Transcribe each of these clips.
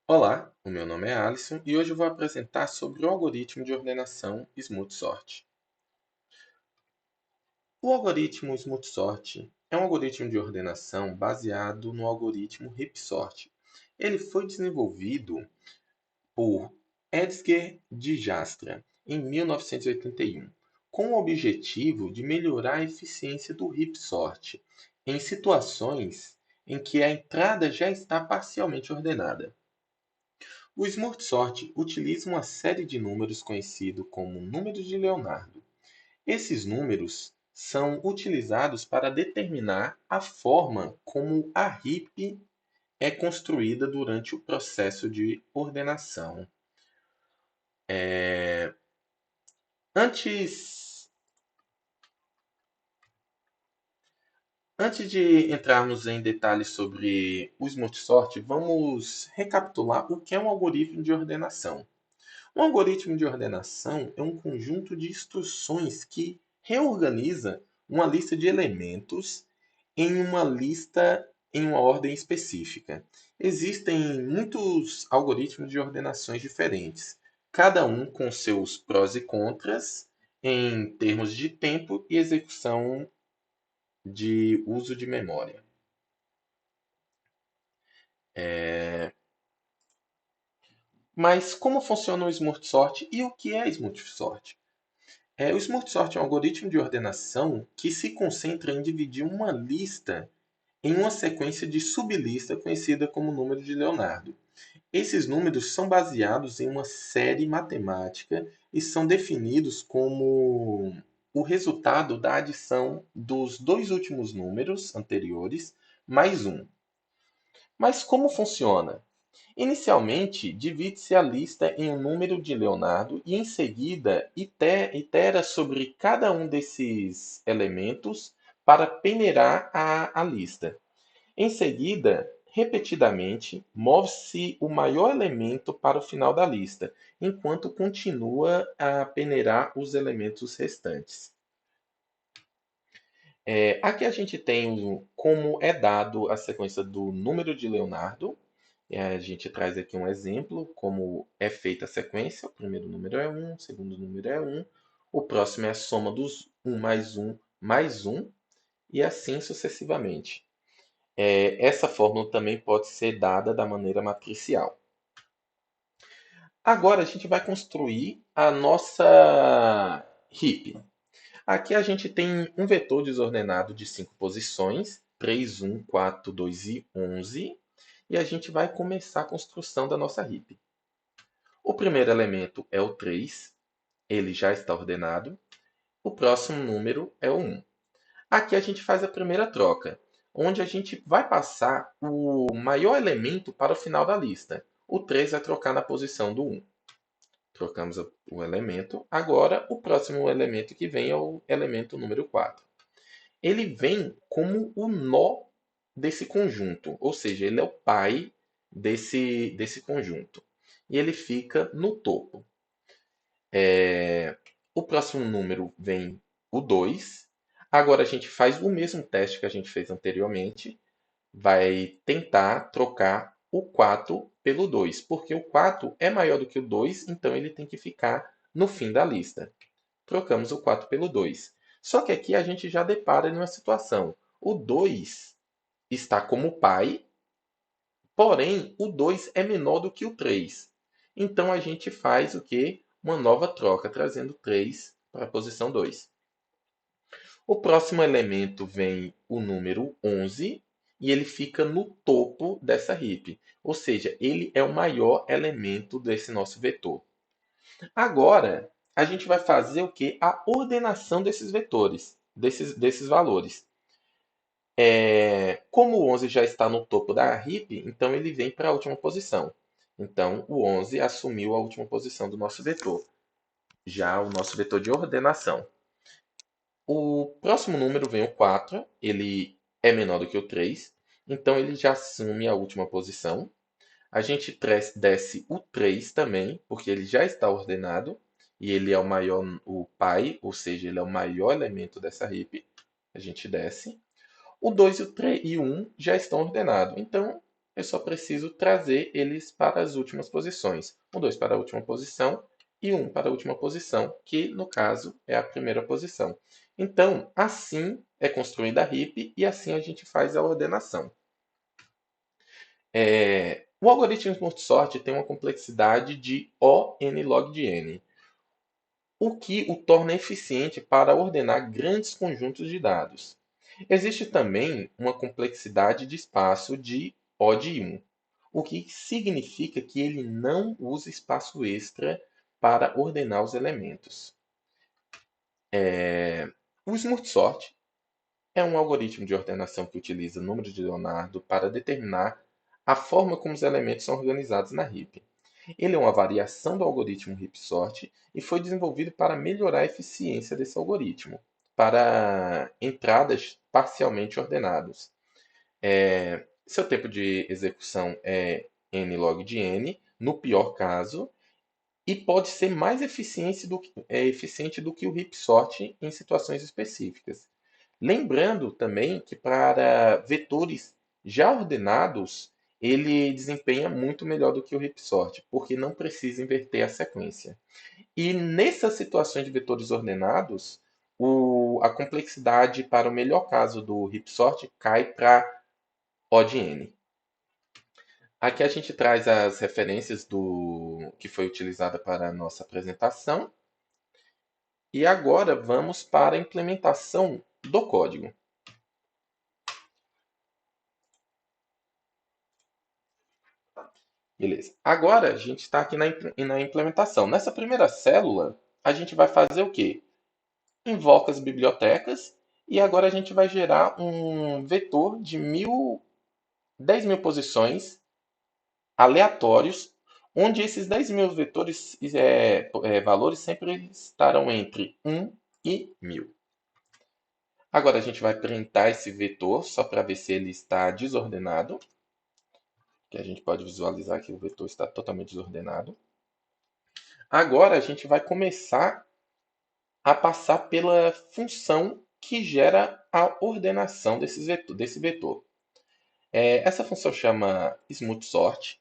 Olá, o meu nome é Alisson e hoje eu vou apresentar sobre o algoritmo de ordenação Smooth Sort. O algoritmo Smooth Sort é um algoritmo de ordenação baseado no algoritmo Heap Sort. Ele foi desenvolvido por Edsger Dijkstra em 1981, com o objetivo de melhorar a eficiência do Heap Sort em situações em que a entrada já está parcialmente ordenada. O Smooth Sort utiliza uma série de números conhecido como números de Leonardo. Esses números são utilizados para determinar a forma como a heap é construída durante o processo de ordenação. Antes, antes de entrarmos em detalhes sobre o Smooth Sort, vamos recapitular o que é um algoritmo de ordenação. Um algoritmo de ordenação é um conjunto de instruções que reorganiza uma lista de elementos em uma lista em uma ordem específica. Existem muitos algoritmos de ordenações diferentes, cada um com seus prós e contras em termos de tempo e execução de uso de memória. Mas como funciona o Smooth Sort e o que é Smooth Sort? O Smooth Sort é um algoritmo de ordenação que se concentra em dividir uma lista em uma sequência de sublista conhecida como número de Leonardo. Esses números são baseados em uma série matemática e são definidos como o resultado da adição dos dois últimos números anteriores mais um. Mas como funciona? Inicialmente, divide-se a lista em um número de Leonardo e, em seguida, itera sobre cada um desses elementos para peneirar a lista. Em seguida, repetidamente, move-se o maior elemento para o final da lista, enquanto continua a peneirar os elementos restantes. Aqui a gente tem como é dado a sequência do número de Leonardo. A gente traz aqui um exemplo, como é feita a sequência. O primeiro número é um, o segundo número é um, o próximo é a soma dos um mais um, e assim sucessivamente. Essa fórmula também pode ser dada da maneira matricial. Agora a gente vai construir a nossa heap. Aqui a gente tem um vetor desordenado de 5 posições, 3, 1, 4, 2 e 11, e a gente vai começar a construção da nossa heap. O primeiro elemento é o 3, ele já está ordenado. O próximo número é o 1. Aqui a gente faz a primeira troca, onde a gente vai passar o maior elemento para o final da lista. O 3 vai trocar na posição do 1. Trocamos o elemento. Agora, o próximo elemento que vem é o elemento número 4. Ele vem como o nó desse conjunto, ou seja, ele é o pai desse conjunto. E ele fica no topo. O próximo número vem o 2. Agora a gente faz o mesmo teste que a gente fez anteriormente. Vai tentar trocar o 4 pelo 2, porque o 4 é maior do que o 2, então ele tem que ficar no fim da lista. Trocamos o 4 pelo 2. Só que aqui a gente já depara em uma situação. O 2 está como pai, porém o 2 é menor do que o 3. Então a gente faz o que? Uma nova troca, trazendo 3 para a posição 2. O próximo elemento vem o número 11 e ele fica no topo dessa heap, ou seja, ele é o maior elemento desse nosso vetor. Agora, a gente vai fazer o que? A ordenação desses vetores, desses valores. Como o 11 já está no topo da heap, então ele vem para a última posição. Então, o 11 assumiu a última posição do nosso vetor, já o nosso vetor de ordenação. O próximo número vem o 4, ele é menor do que o 3, então ele já assume a última posição. A gente desce o 3 também, porque ele já está ordenado e ele é o maior, o pai, ou seja, ele é o maior elemento dessa heap. A gente desce. O 2 e o 3 e o 1 já estão ordenados. Então, eu só preciso trazer eles para as últimas posições. O 2 para a última posição e o 1 para a última posição, que no caso é a primeira posição. Então, assim é construída a heap e assim a gente faz a ordenação. O algoritmo multisort tem uma complexidade de O n log de n, o que o torna eficiente para ordenar grandes conjuntos de dados. Existe também uma complexidade de espaço de O de 1, o que significa que ele não usa espaço extra para ordenar os elementos. O Smooth Sort é um algoritmo de ordenação que utiliza o número de Leonardo para determinar a forma como os elementos são organizados na heap. Ele é uma variação do algoritmo heap sort e foi desenvolvido para melhorar a eficiência desse algoritmo para entradas parcialmente ordenadas. Seu tempo de execução é n log de n, no pior caso, e pode ser mais eficiente do que o heap sort em situações específicas. Lembrando também que para vetores já ordenados, ele desempenha muito melhor do que o heap sort, porque não precisa inverter a sequência. E nessas situações de vetores ordenados, a complexidade para o melhor caso do heap sort cai para O de n. Aqui a gente traz as referências do que foi utilizada para a nossa apresentação. E agora vamos para a implementação do código. Beleza. Agora a gente está aqui na implementação. Nessa primeira célula, a gente vai fazer o quê? Invoca as bibliotecas e agora a gente vai gerar um vetor de 10.000 posições aleatórios, onde esses 10.000 vetores, valores sempre estarão entre 1 e 1.000. Agora a gente vai printar esse vetor só para ver se ele está desordenado, que a gente pode visualizar que o vetor está totalmente desordenado. Agora a gente vai começar a passar pela função que gera a ordenação desse vetor. Essa função chama smoothSort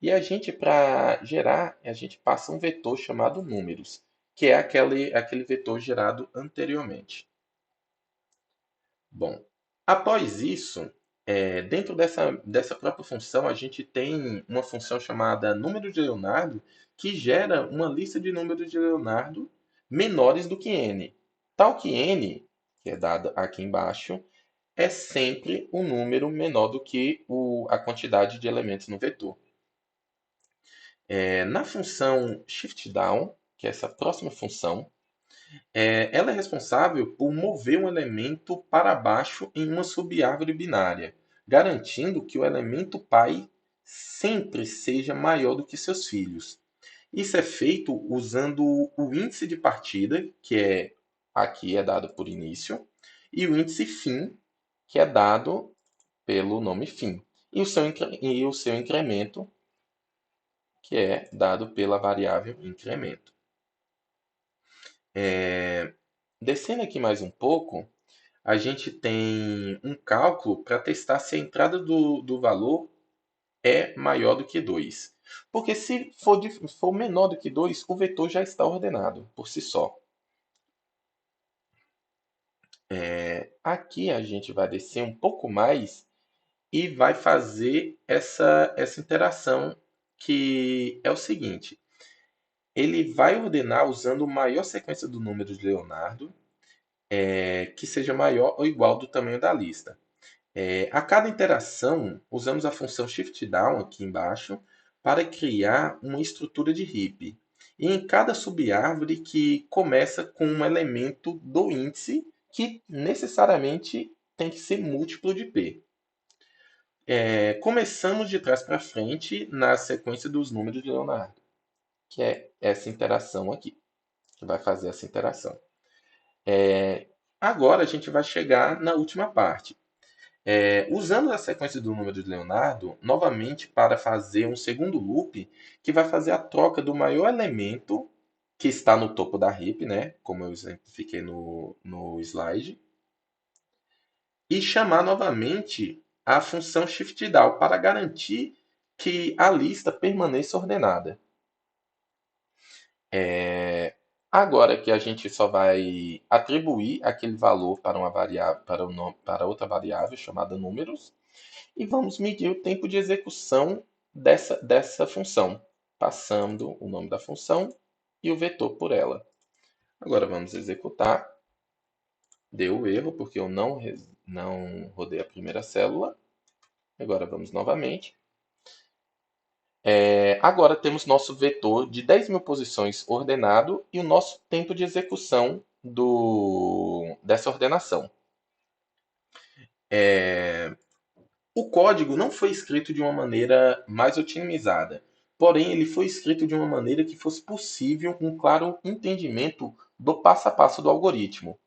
e a gente, para gerar, a gente passa um vetor chamado números, que é aquele vetor gerado anteriormente. Bom, após isso, dentro dessa própria função, a gente tem uma função chamada número de Leonardo, que gera uma lista de números de Leonardo menores do que n. Tal que n, que é dado aqui embaixo, é sempre um número menor do que a quantidade de elementos no vetor. Na função shiftDown, que é essa próxima função, ela é responsável por mover um elemento para baixo em uma subárvore binária, garantindo que o elemento pai sempre seja maior do que seus filhos. Isso é feito usando o índice de partida, que aqui é dado por início, e o índice fim, que é dado pelo nome fim, e o seu incremento, que é dado pela variável incremento. Descendo aqui mais um pouco, a gente tem um cálculo para testar se a entrada do valor é maior do que 2. Porque se for menor do que 2, o vetor já está ordenado por si só. Aqui a gente vai descer um pouco mais e vai fazer essa interação, que é o seguinte. Ele vai ordenar usando a maior sequência do número de Leonardo, que seja maior ou igual do tamanho da lista. A cada interação, usamos a função shiftDown aqui embaixo para criar uma estrutura de heap. E em cada subárvore que começa com um elemento do índice que necessariamente tem que ser múltiplo de p. Começamos de trás para frente na sequência dos números de Leonardo, que é essa interação aqui, que vai fazer essa interação. Agora a gente vai chegar na última parte. Usando a sequência do número de Leonardo, novamente para fazer um segundo loop, que vai fazer a troca do maior elemento que está no topo da heap, né, como eu exemplifiquei no slide, e chamar novamente a função shift-down para garantir que a lista permaneça ordenada. Agora que a gente só vai atribuir aquele valor para uma variável, para outra variável chamada números, e vamos medir o tempo de execução dessa função, passando o nome da função e o vetor por ela. Agora vamos executar. Deu erro porque eu não rodei a primeira célula. Agora vamos novamente. Agora temos nosso vetor de 10.000 posições ordenado e o nosso tempo de execução dessa ordenação. O código não foi escrito de uma maneira mais otimizada, porém ele foi escrito de uma maneira que fosse possível um claro entendimento do passo a passo do algoritmo.